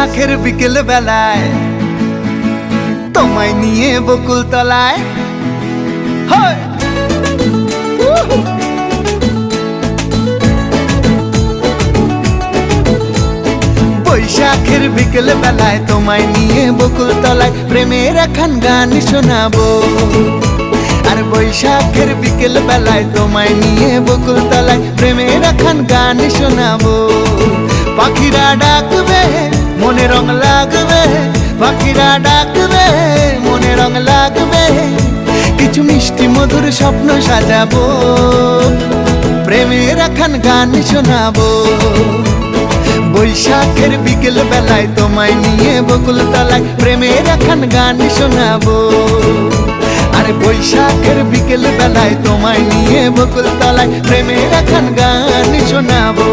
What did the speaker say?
বৈশাখের বিকেল বেলায় তোমায় নিয়ে বকুল তলায় বৈশাখের বিকেল বেলায় তোমায় নিয়ে বকুল তলায় প্রেমের এখন গান শোনাবো। আর বৈশাখের বিকেল বেলায় তোমায় নিয়ে বকুল তলায় প্রেমের এখন গান শোনাবো। পাখিরা ডাকবে মনে রং লাগবে, পাখিরা ডাকবে মনে রং লাগবে, কিছু মিষ্টি মধুর স্বপ্ন সাজাবো, প্রেমের এখন গান শোনাবো। বৈশাখের বিকেল বেলায় তোমায় নিয়ে বকুল তলায় প্রেমের এখন গান শোনাবো। আর বৈশাখের বিকেল বেলায় তোমায় নিয়ে বকুল তলায় প্রেমের এখন গান শোনাবো।